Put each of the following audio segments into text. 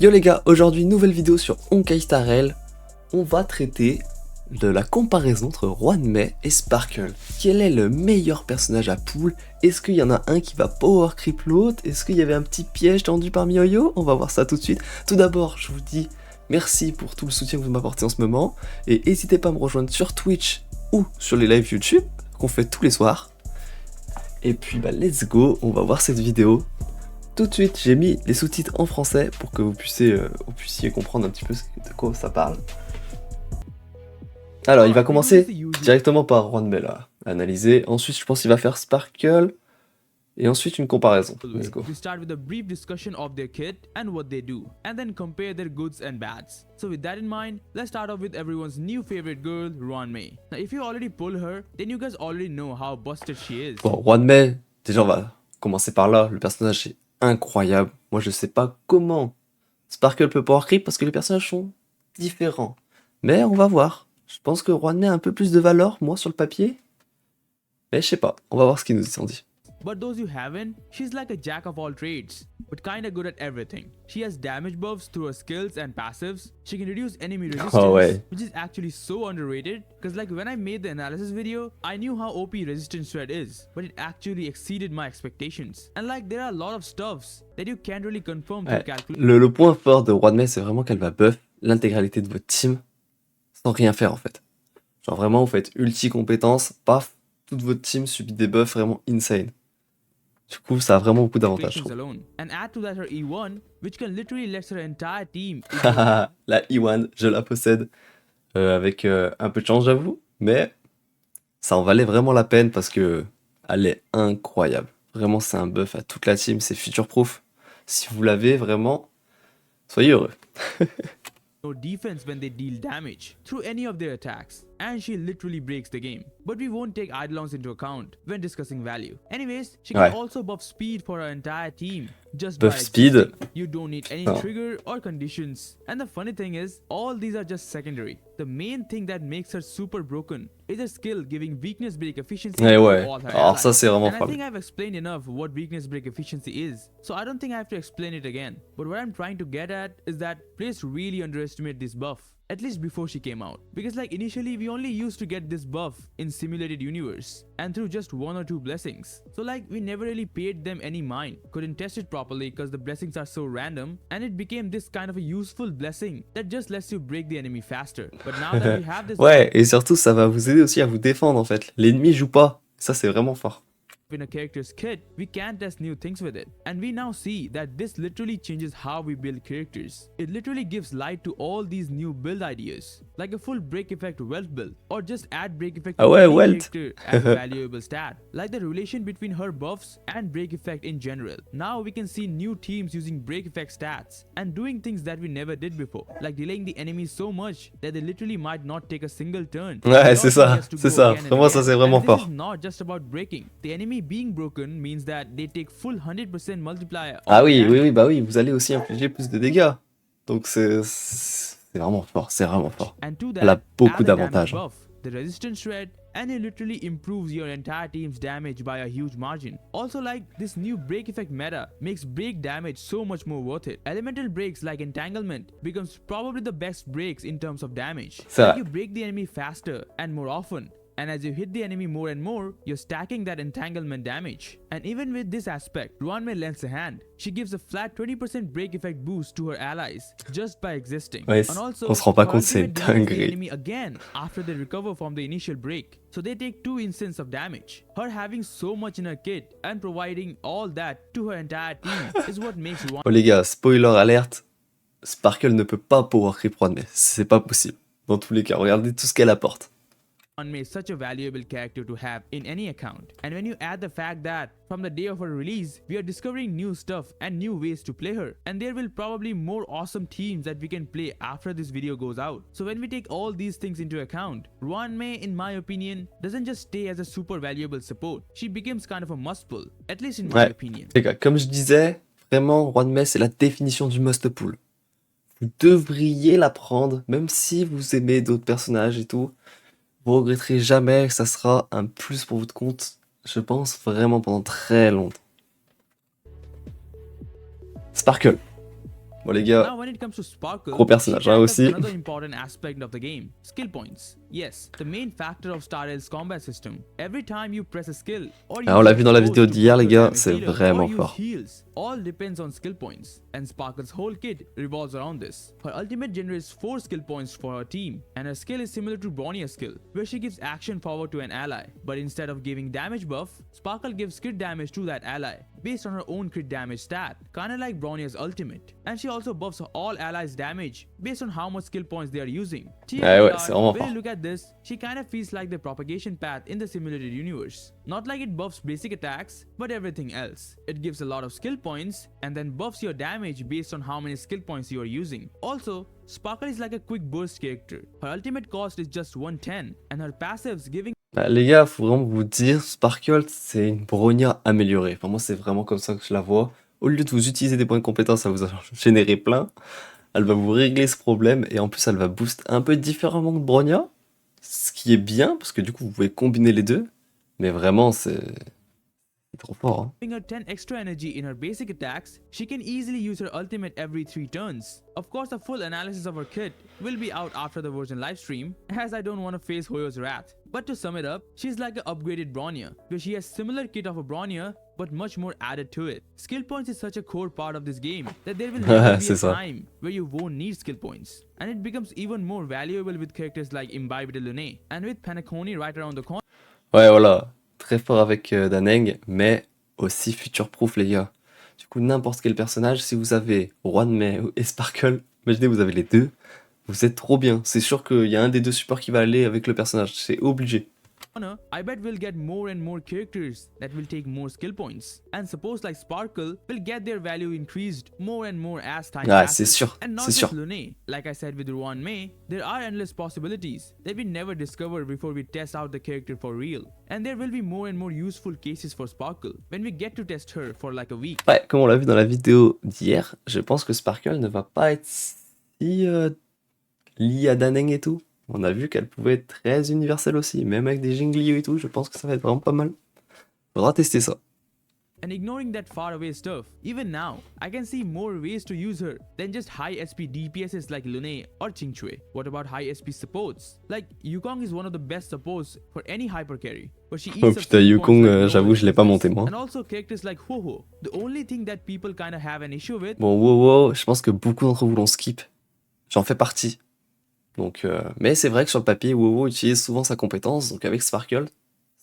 Yo les gars, aujourd'hui nouvelle vidéo sur Choisir. On va traiter de la comparaison entre Ruan et Sparkle. Quel est le meilleur personnage à pool? Est-ce qu'il y en a un qui va power creep l'autre? Est-ce qu'il y avait un petit piège tendu parmi Yo-Yo? On va voir ça tout de suite. Tout d'abord, je vous dis merci pour tout le soutien que vous m'apportez en ce moment. Et n'hésitez pas à me rejoindre sur Twitch ou sur les lives YouTube qu'on fait tous les soirs. Et puis let's go, on va voir cette vidéo. Tout de suite, j'ai mis les sous-titres en français pour que vous puissiez comprendre un petit peu de quoi ça parle. Alors, il va commencer directement par Ruan là, analyser. Ensuite, je pense qu'il va faire Sparkle. Et ensuite, une comparaison. Let's go. We start with a brief discussion of their kit and what they do, and then compare their goods and bads. So with that in mind, let's start off with everyone's new favorite girl, Ruan. Now, if you already pull her, then you guys already know how busted she is. Bon, Ruan, déjà, on va commencer par là. Le personnage est incroyable. Moi, je sais pas comment Sparkle peut power creep parce que les personnages sont différents. Mais on va voir. Je pense que Ruan a un peu plus de valeur, moi, sur le papier. Mais je sais pas. On va voir ce qu'ils nous ont dit. But those you haven't, she's like a jack of all trades, but kinda good at everything. She has damage buffs through her skills and passives. She can reduce enemy resistance, which is actually so underrated, because like when I made the analysis video, I knew how OP resistance thread is, but it actually exceeded my expectations. And like there are a lot of stuffs that you can't really confirm through calculation. Le point fort de Ruan, c'est vraiment qu'elle va buff l'intégralité de votre team sans rien faire en fait. Genre vraiment, vous faites ulti compétence, paf, toute votre team subit des buffs vraiment insane. Du coup, ça a vraiment beaucoup d'avantages. And add to that her E1, which can literally let her entire team. La E1, je la possède avec un peu de chance, j'avoue, mais ça en valait vraiment la peine parce que elle est incroyable. Vraiment, c'est un buff à toute la team, c'est future proof. Si vous l'avez, vraiment, soyez heureux. No defense when they deal damage through any of their attacks, and she literally breaks the game. But we won't take eidolons into account when discussing value. Anyways, she can also buff speed for her entire team. Just buff speed. You don't need any trigger or conditions. And the funny thing is, all these are just secondary. The main thing that makes her super broken is a skill giving weakness break efficiency to all her allies. Ça, c'est vraiment and I think I've explained enough what weakness break efficiency is, so I don't think I have to explain it again. But what I'm trying to get at is that players really underestimate this buff, at least before she came out, because like initially we only used to get this buff in simulated universe and through just 1 or 2 blessings, so like we never really paid them any mind, couldn't test it properly because the blessings are so random, and it became this kind of a useful blessing that just lets you break the enemy faster. But now that we have this et surtout ça va vous aider aussi à vous défendre en fait. L'ennemi joue pas, ça c'est vraiment fort. In a character's kit, we can test new things with it, and we now see that this literally changes how we build characters. It literally gives light to all these new build ideas, like a full break effect wealth build, or just add break effect to any character as a valuable stat, like the relation between her buffs and break effect in general. Now we can see new teams using break effect stats and doing things that we never did before, like delaying the enemies so much that they literally might not take a single turn. C'est ça. Vraiment, ça c'est vraiment fort. This is not just about breaking. The enemy being broken means that they take full 100% multiplier. Oui, vous allez aussi infliger plus de dégâts. Donc c'est vraiment fort, Elle a beaucoup d'avantages. The resistance shred, and it literally improves your entire team's damage by a huge margin. Also, like this new break effect meta makes break damage so much more worth it. Elemental breaks like entanglement becomes probably the best breaks in terms of damage. Like you break the enemy faster and more often, and as you hit the enemy more and more, you're stacking that entanglement damage. And even with this aspect, Ruan lends a hand. She gives a flat 20% break effect boost to her allies just by existing. And also, on se rend pas compte, c'est dingue. The enemy again after they recover from the initial break. So they take 2 instances of damage. Her having so much in her kit and providing all that to her entire team is what makes Ruan. Oh les gars, spoiler alerte, Sparkle ne peut pas power creep Ruan, c'est pas possible. Dans tous les cas, regardez tout ce qu'elle apporte. Made such a valuable character to have in any account, and when you add the fact that from the day of her release we are discovering new stuff and new ways to play her, and there will probably more awesome teams that we can play after this video goes out. So when we take all these things into account, Ruan, in my opinion, doesn't just stay as a super valuable support, she becomes kind of a must pull, at least in my opinion. Les gars, comme je disais, vraiment Ruan c'est la définition du must pull. Vous devriez la prendre, même si vous aimez d'autres personnages et tout. Vous regretterez jamais, que ça sera un plus pour votre compte, je pense vraiment pendant très longtemps. Sparkle. Bon les gars, Now when it comes to Sparkle, gros personnage she hein, tackles aussi. another important aspect of the game, skill points. Yes, the main factor of Star Rail's combat system. Every time you press a skill, or Ah, on use l'a your vu dans la suppose vidéo to d'hier buff les your gars, damage c'est dealer, or vraiment use fort. heals, all depends on skill points, and Sparkle's whole kit revolves around this. Her ultimate generates 4 skill points for her team, and her skill is similar to Bronya's skill, where she gives action power to an ally, but instead of giving damage buff, Sparkle gives crit damage to that ally, based on her own crit damage stat, kinda like Bronya's ultimate. And she also buffs all allies damage, based on how much skill points they are using. Ah ouais, c'est vraiment when fort. you look at this, she kinda feels like the propagation path in the simulated universe. Not like it buffs basic attacks, but everything else. It gives a lot of skill points, and then buffs your damage based on how many skill points you are using. Also, Sparkle is like a quick burst character. Her ultimate cost is just 110, and her passives giving Bah, les gars, faut vraiment vous dire, Sparkle, c'est une Bronya améliorée. Enfin, moi, c'est vraiment comme ça que je la vois. Au lieu de vous utiliser des points de compétence, ça vous en générer plein. Elle va vous régler ce problème et en plus, elle va boost un peu différemment que Bronya. Ce qui est bien, parce que du coup, vous pouvez combiner les deux. Mais vraiment, c'est trop fort. Hein. her 10 extra energy in her basic attacks, she can easily use her ultimate every 3 turns. Of course, a full analysis of her kit will be out after the version livestream, as I don't want to face Hoyo's wrath. But to sum it up, she's like an upgraded Bronya, where she has similar kit of a Bronya, but much more added to it. Skill points is such a core part of this game that there will never be a time where you won't need skill points. And it becomes even more valuable with characters like Imbibed Lune, and with Panaconi right around the corner. Ouais, voilà. Très fort avec Daneng, mais aussi future-proof, les gars. Du coup, n'importe quel personnage, si vous avez Ruan et Sparkle, imaginez, vous avez les deux, vous êtes trop bien. C'est sûr qu'il y a un des deux supports qui va aller avec le personnage, c'est obligé. I bet we'll get more and more characters that will take more skill points. And suppose like Sparkle will get their value increased more and more as time passes. C'est sûr, and not c'est just sûr. Lune. Like I said with Ruan Mei, there are endless possibilities that we never discover before we test out the character for real. And there will be more and more useful cases for Sparkle when we get to test her for like a week. Ouais, comme on l'a vu dans la vidéo d'hier, je pense que Sparkle ne va pas être si liée à Daneng et tout. On a vu qu'elle pouvait être très universelle aussi, même avec des Jinglios et tout, je pense que ça va être vraiment pas mal. Faudra tester ça. And ignoring that faraway stuff, even now, I can see more ways to use her than just high SP DPSs like Lune or Qingque. What about high SP supports? Like, Yukong is one of the best supports for any hyper carry. But she Oh eats up putain, skill Yukong, points like no j'avoue, one's je l'ai pas business. monté moi. And also characters like Ho-Ho. The only thing that people kinda have an issue with. Bon, wow, je pense que beaucoup d'entre vous l'ont skip. J'en fais partie. Donc, mais c'est vrai que sur le papier, WoW utilise souvent sa compétence, donc avec Sparkle,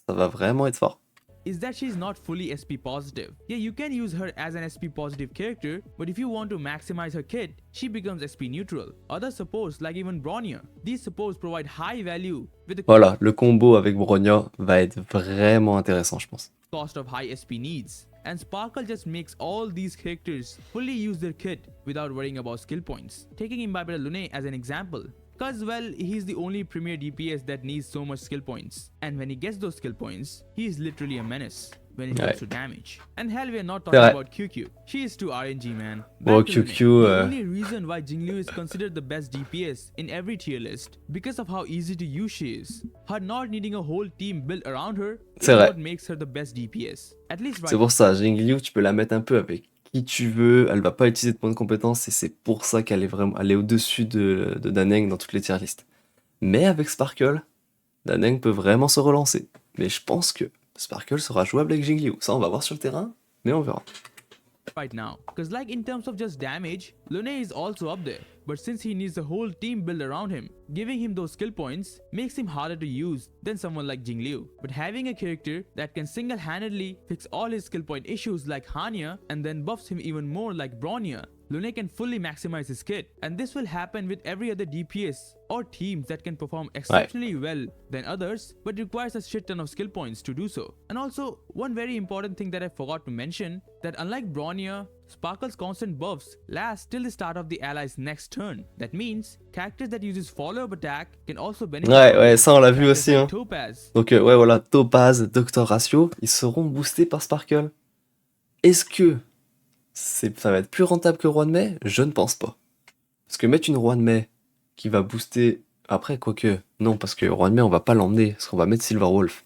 ça va vraiment être fort. Is that she's not fully SP positive. Yeah, you can use her as an SP positive character, but if you want to maximize her kit, she becomes SP neutral. Other supports like even Bronya, these supports provide high value with the Voilà, le combo avec Bronya va être vraiment intéressant, je pense. cost of high SP needs. And Sparkle just makes all these characters fully use their kit without worrying about skill points. Taking Imbibed Lune as an example, cause well, he's the only premier DPS that needs so much skill points. And when he gets those skill points, he is literally a menace when it comes to damage. And hell, we are not talking about QQ. She is too RNG, man. Bon, Back to Lune. QQ, The only reason why Jingliu is considered the best DPS in every tier list, because of how easy to use she is. Her not needing a whole team built around her is what makes her the best DPS. At least right. C'est pour ça, Jingliu, tu peux la mettre un peu avec qui tu veux, elle va pas utiliser de points de compétence et c'est pour ça qu'elle est vraiment, elle est au-dessus de Daneng dans toutes les tier lists. Mais avec Sparkle, Daneng peut vraiment se relancer. Mais je pense que Sparkle sera jouable avec Jingliu. Ça, on va voir sur le terrain, mais on verra. Right now, because like in terms of just damage, Lune is also up there, but since he needs a whole team built around him, giving him those skill points makes him harder to use than someone like Jingliu. But having a character that can single-handedly fix all his skill point issues like Hanya and then buffs him even more like Bronya, Lune can fully maximize his kit, and this will happen with every other DPS or teams that can perform exceptionally well than others, but requires a shit ton of skill points to do so. And also, one very important thing that I forgot to mention, that unlike Bronya, Sparkle's constant buffs last till the start of the ally's next turn. That means, characters that uses follow-up attack can also benefit. Ouais, ça on l'a vu aussi. Hein. Topaz. Donc ouais, voilà, Topaz, Doctor Ratio, ils seront boostés par Sparkle. Est-ce que ça va être plus rentable que Ruan Mei? Je ne pense pas. Parce que mettre une Ruan Mei qui va booster... Après, quoique... Non, parce que Ruan Mei, on va pas l'emmener, parce qu'on va mettre Silver Wolf.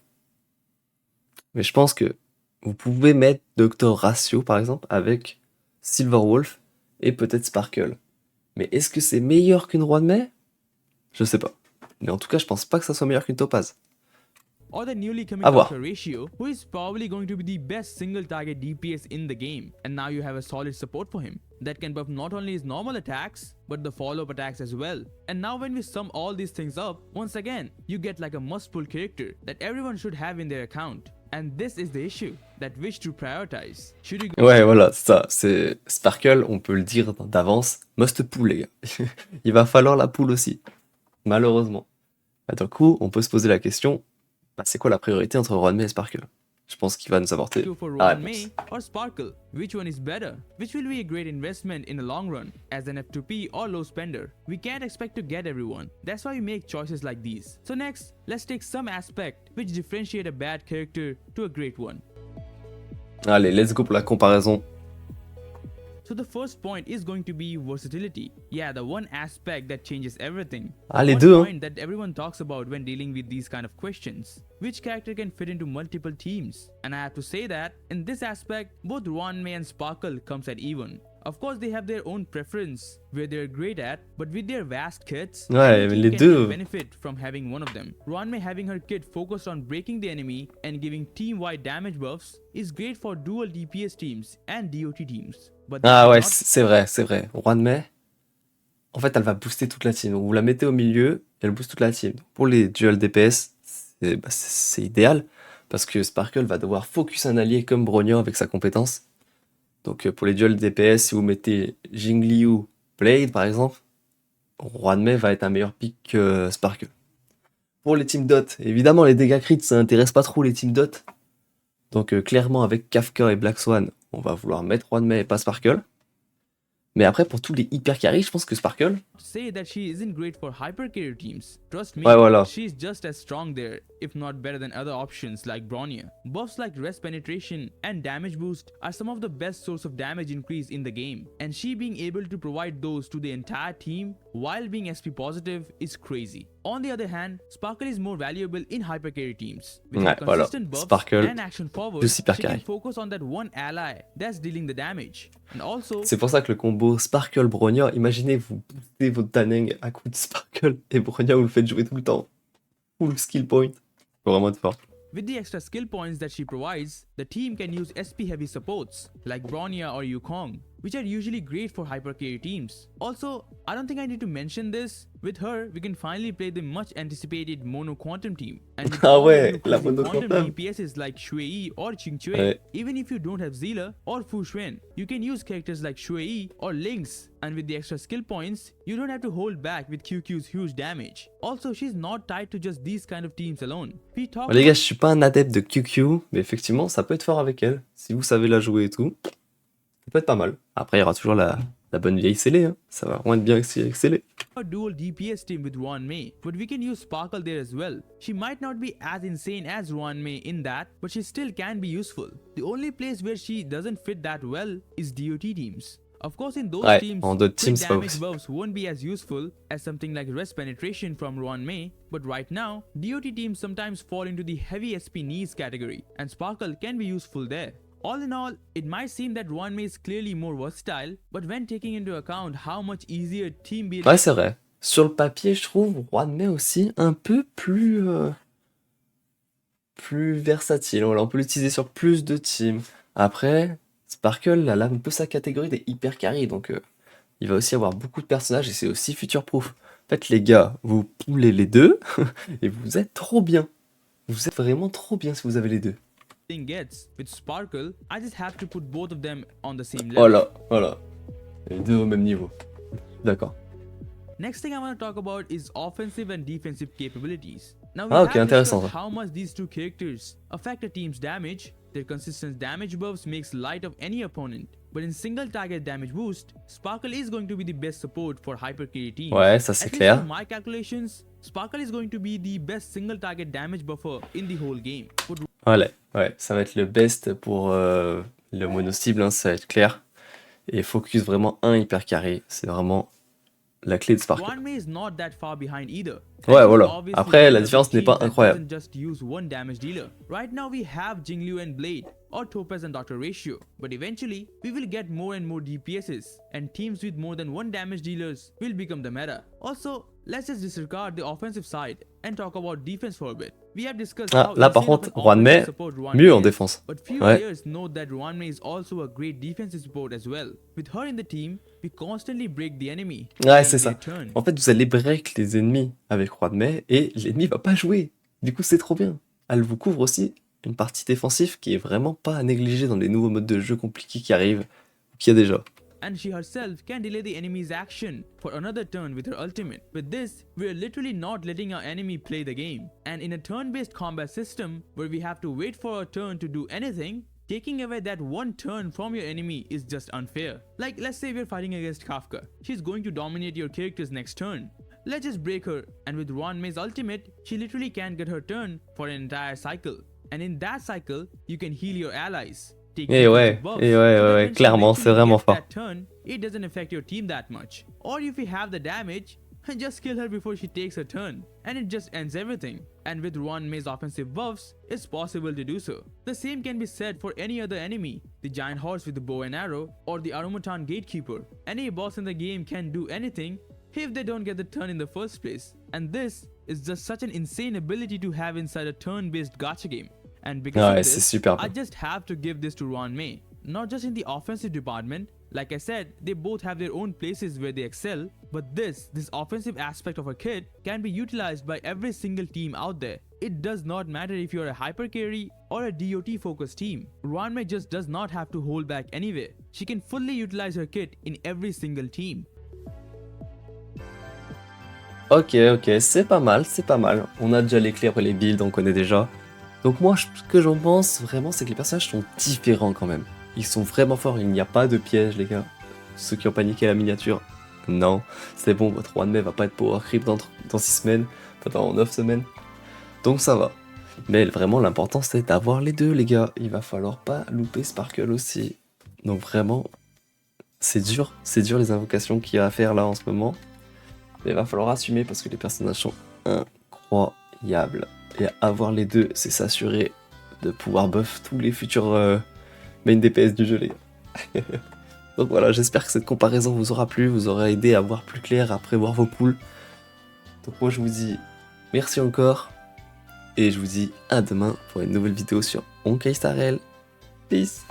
Mais je pense que vous pouvez mettre Doctor Ratio, par exemple, avec Silver Wolf, et peut-être Sparkle. Mais est-ce que c'est meilleur qu'une Roi de Mai? Je sais pas. Mais en tout cas, je pense pas que ça soit meilleur qu'une Topaz. Or the newly coming À voir. Dr. Ratio, who is probably going to be the best single target DPS in the game, and now you have a solid support for him that can buff not only his normal attacks but the follow-up attacks as well. And now when we sum all these things up, once again you get like a must-pull character that everyone should have in their account. And this is the issue that which to prioritize. Should you Ouais, voilà, c'est ça. C'est Sparkle, on peut le dire d'avance, must pull, les gars. Il va falloir la pull aussi, malheureusement. Bah, du coup, on peut se poser la question, bah, c'est quoi la priorité entre Ruan et Sparkle? Je pense qu'il va nous apporter go for la Ruan réponse. or Sparkle? Which one is better? Which will be a great investment in the long run? As an F2P or low spender, we can't expect to get everyone. That's why we make choices like these. So next, let's take some aspect which differentiate a bad character to a great one. Allez, let's go pour la comparaison. So the first point is going to be versatility. Yeah, the one aspect that changes everything. Ah, les One deux, hein. point that everyone talks about when dealing with these kind of questions. Which character can fit into multiple teams? And I have to say that, in this aspect, both Ruan and Sparkle comes at even. Of course, they have their own preference where they're great at, but with their vast kits, Ouais, any mais team les can deux. benefit from having one of them. Ruan having her kit focused on breaking the enemy and giving team-wide damage buffs is great for dual DPS teams and DOT teams. But Ah that's ouais, not c'est vrai, c'est vrai. Ruan Mai, en fait, elle va booster toute la team. Donc, vous la mettez au milieu, elle booste toute la team. Donc, pour les duels DPS, c'est idéal, parce que Sparkle va devoir focus un allié comme Bronya avec sa compétence. Donc pour les duels DPS, si vous mettez Jingliu Blade par exemple, Ruan Mai va être un meilleur pick que Sparkle. Pour les teams dot, évidemment les dégâts crits ça intéresse pas trop les teams dot. Donc clairement avec Kafka et Black Swan, on va vouloir mettre Ruan Mai et pas Sparkle. Mais après pour tous les hyper carry, je pense que Sparkle. say that she isn't great for hyper carry teams. Trust me, Ouais, voilà. she's just as strong there, if not better than other options like Bronya. Buffs like rest penetration and damage boost are some of the best source of damage increase in the game, and she being able to provide those to the entire team while being SP positive is crazy. On the other hand, Sparkle is more valuable in hyper carry teams. With her Ouais, voilà. consistent buffs Sparkle, and action forward, plus hyper she can carry. focus on that one ally that's dealing the damage. And also, C'est pour ça que le combo Sparkle Bronya, imaginez vous boostez votre Taneng à coup de Sparkle et Bronya vous le faites jouer tout le temps. Full skill point. Faut vraiment être fort. with the extra skill points that she provides, the team can use SP heavy supports like Bronya or Yukong, which are usually great for hyper carry teams. Also, I don't think I need to mention this, with her we can finally play the much anticipated mono quantum team. And with Ah all the ouais, new la crazy mono quantum quantum. DPSs like Shui or Qingque, Ouais. even if you don't have Zila or Fu Xuan, you can use characters like Shui or Lynx, and with the extra skill points, you don't have to hold back with QQ's huge damage. Also, she's not tied to just these kind of teams alone. We talk Les gars, je suis pas un adepte de QQ, mais effectivement, ça peut être fort avec elle. Si vous savez la jouer et tout, ça peut être pas mal. Après, il y aura toujours la bonne vieille scellée. Hein. Ça va vraiment être bien scellé. a dual DPS team with Ruan, but we can use Sparkle there as well. She might not be as insane as Ruan in that, but she still can be useful. The only place where she doesn't fit that well is DOT teams. Of course, in those Ouais, teams, en d'autres quick teams, c'est pas damage possible. buffs won't be as useful as something like rest penetration from Ruan, but right now, DOT teams sometimes fall into the heavy SP knees category, and Sparkle can be useful there. All in all, it might seem that Ruan is clearly more versatile, but when taking into account how much easier team building Ouais, c'est vrai. Sur le papier, je trouve Ruan Mai aussi un peu plus versatile. Voilà, on peut l'utiliser sur plus de teams. Après, Sparkle, elle a un peu sa catégorie des hyper carry, donc il va aussi avoir beaucoup de personnages et c'est aussi future proof. En fait, les gars, vous poulez les deux et vous êtes trop bien. Vous êtes vraiment trop bien si vous avez les deux. gets with Sparkle, I just have to put both of them on the same level. Voilà, voilà. Les deux au même niveau. D'accord. Next thing I want to talk about is offensive and defensive capabilities. Now we Ah, ok, have intéressant, discussed ça. how much these two characters affect a team's damage. Their consistent damage buffs makes light of any opponent. But in single target damage boost, Sparkle is going to be the best support for hyper carry teams. Ouais, ça c'est At least clair. for my calculations, Sparkle is going to be the best single target damage buffer in the whole game. But Voilà, ouais, ça va être le best pour le mono cible, hein, ça va être clair. Et focus vraiment un hyper carré, c'est vraiment la clé de Sparkle. Ruan is not that far behind either. Ouais, And voilà. she's obviously Après, la one of the différence n'est teams pas that incroyable. doesn't just use one damage dealer. Right now we have Jingliu and Blade, or topaz and doctor ratio, but eventually we will get more and more DPSs, and teams with more than one damage dealers will become the meta. Also, let's just disregard the offensive side and talk about defense for a bit. We have discussed Ah, how là par insane of contre, an Ruan offensive Mei, support Ruan mieux Mei en is, défense. but few Ouais. players know that Ruan Mei is also a great defensive support as well. With her in the team, we constantly break the enemy. Ouais, playing c'est their ça. turn. En fait, vous allez break les ennemis avec Ruan Mei et l'ennemi va pas jouer. Du coup, c'est trop bien. Elle vous couvre aussi une partie défensive qui est vraiment pas à négliger dans les nouveaux modes de jeu compliqués qui arrivent, ou qu'il y a déjà. And she herself can delay the enemy's action for another turn with her ultimate. With this, we are literally not letting our enemy play the game. And in a turn-based combat system, where we have to wait for our turn to do anything, taking away that one turn from your enemy is just unfair. Like, let's say we're fighting against Kafka. She's going to dominate your character's next turn. Let's just break her, and with Ruan Mei's ultimate, she literally can't get her turn for an entire cycle. And in that cycle, you can heal your allies. Et ouais, clairement, c'est vraiment fort. Turn, it doesn't affect your team that much. Or if you have the damage, just kill her before she takes her turn, and it just ends everything. And with Ruan Mei's offensive buffs, it's possible to do so. The same can be said for any other enemy, the giant horse with the bow and arrow, or the Arumatan gatekeeper. Any boss in the game can do anything if they don't get the turn in the first place. And this is just such an insane ability to have inside a turn-based gacha game. And because of this, I just have to give this to Ruan Mei. Not just in the offensive department, like I said, they both have their own places where they excel, but this offensive aspect of her kit can be utilized by every single team out there. It does not matter if you're a hyper carry or a DOT focused team. Ruan Mei just does not have to hold back anywhere. She can fully utilize her kit in every single team. Ok, c'est pas mal, c'est pas mal. On a déjà les clés après les builds, on connaît déjà. Donc moi, ce que j'en pense vraiment, c'est que les personnages sont différents quand même. Ils sont vraiment forts, il n'y a pas de piège les gars. Ceux qui ont paniqué la miniature, non. C'est bon, votre Ruan Mei va pas être power creep dans 6 semaines, enfin dans 9 semaines. Donc ça va. Mais vraiment, l'important c'est d'avoir les deux les gars. Il va falloir pas louper Sparkle aussi. Donc vraiment, c'est dur les invocations qu'il y a à faire là en ce moment. Mais il va falloir assumer parce que les personnages sont incroyables. Et avoir les deux, c'est s'assurer de pouvoir buff tous les futurs main DPS du jeu, les gars. Donc voilà, j'espère que cette comparaison vous aura plu, vous aura aidé à voir plus clair, à prévoir vos poules. Donc moi je vous dis merci encore, et je vous dis à demain pour une nouvelle vidéo sur Choisir. Peace.